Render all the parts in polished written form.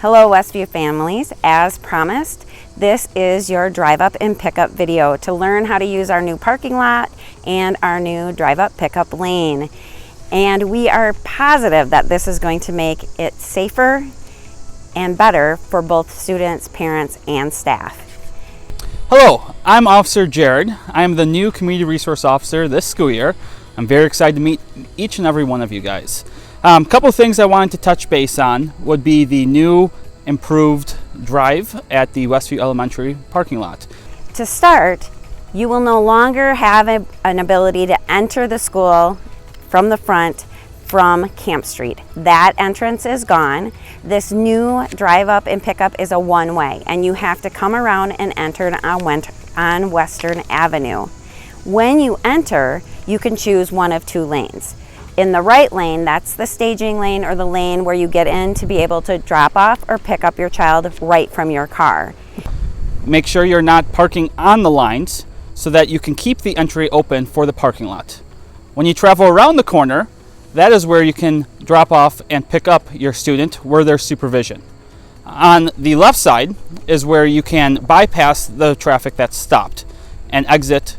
Hello Westview families, as promised, this is your drive up and pickup video to learn how to use our new parking lot and our new drive up pickup lane. And we are positive that this is going to make it safer and better for both students, parents, and staff. Hello, I'm Officer Jared. I am the new Community Resource Officer this school year. I'm very excited to meet each and every one of you guys. A couple of things I wanted to touch base on would be the new improved drive at the Westview Elementary parking lot. To start, you will no longer have an ability to enter the school from the front from Camp Street. That entrance is gone. This new drive up and pickup is a one-way, and you have to come around and enter on Western Avenue. When you enter, you can choose one of two lanes. In the right lane, that's the staging lane or the lane where you get in to be able to drop off or pick up your child right from your car. Make sure you're not parking on the lines so that you can keep the entry open for the parking lot. When you travel around the corner, that is where you can drop off and pick up your student where there's supervision. On the left side is where you can bypass the traffic that's stopped and exit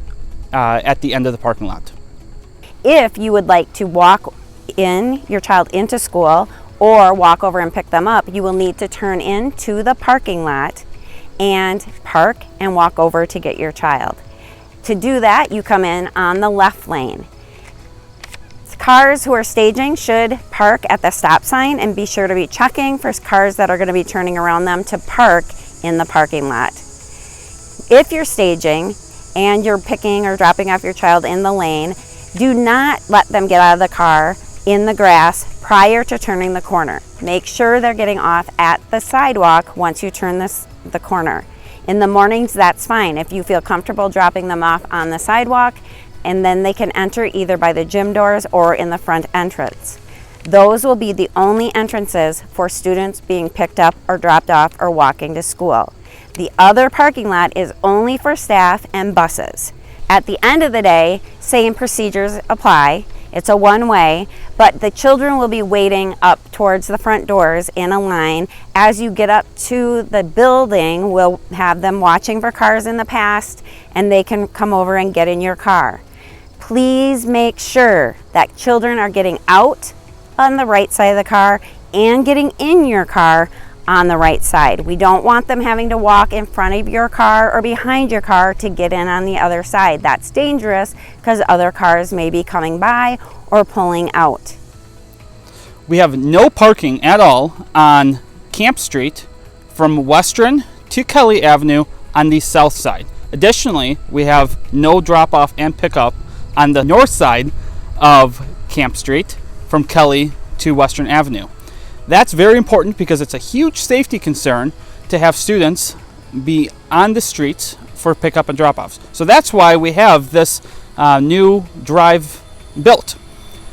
at the end of the parking lot. If you would like to walk your child into school or walk over and pick them up, you will need to turn into the parking lot and park and walk over to get your child. To do that, you come in on the left lane. Cars who are staging should park at the stop sign and be sure to be checking for cars that are going to be turning around them to park in the parking lot. If you're staging and you're picking or dropping off your child in the lane, do not let them get out of the car in the grass prior to turning the corner. Make sure they're getting off at the sidewalk once you turn the corner. In the mornings, that's fine. If you feel comfortable dropping them off on the sidewalk, and then they can enter either by the gym doors or in the front entrance. Those will be the only entrances for students being picked up or dropped off or walking to school. The other parking lot is only for staff and buses. At the end of the day, same procedures apply. It's a one-way, but the children will be waiting up towards the front doors in a line. As you get up to the building, we'll have them watching for cars in the past, and they can come over and get in your car. Please make sure that children are getting out on the right side of the car and getting in your car on the right side. We don't want them having to walk in front of your car or behind your car to get in on the other side. That's dangerous because other cars may be coming by or pulling out. We have no parking at all on Camp Street from Western to Kelly Avenue on the south side. Additionally, we have no drop-off and pickup on the north side of Camp Street from Kelly to Western Avenue. That's very important because it's a huge safety concern to have students be on the streets for pickup and drop-offs. So that's why we have this new drive built.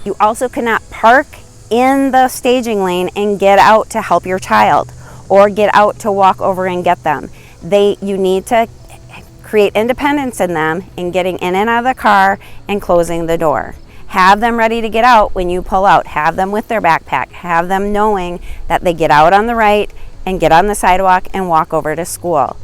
You also cannot park in the staging lane and get out to help your child or get out to walk over and get them. You need to create independence in them in getting in and out of the car and closing the door. Have them ready to get out when you pull out. Have them with their backpack. Have them knowing that they get out on the right and get on the sidewalk and walk over to school.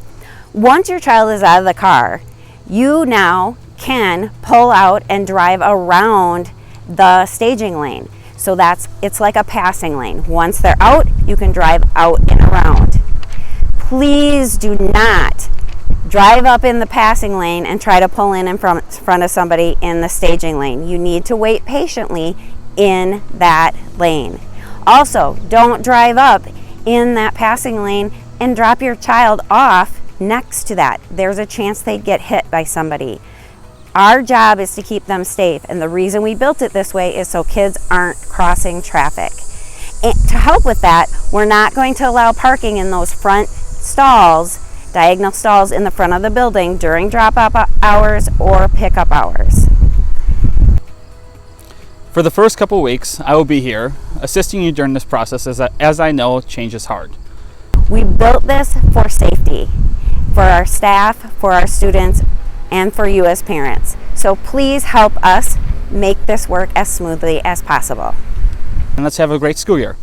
Once your child is out of the car, you now can pull out and drive around the staging lane. So it's like a passing lane. Once they're out, you can drive out and around. Please do not drive up in the passing lane and try to pull in front of somebody in the staging lane. You need to wait patiently in that lane. Also, don't drive up in that passing lane and drop your child off next to that. There's a chance they'd get hit by somebody. Our job is to keep them safe, and the reason we built it this way is so kids aren't crossing traffic. And to help with that, we're not going to allow parking in those front stalls, diagonal stalls in the front of the building during drop-off hours or pickup hours. For the first couple weeks, I will be here assisting you during this process as I know change is hard. We built this for safety, for our staff, for our students, and for you as parents. So please help us make this work as smoothly as possible. And let's have a great school year.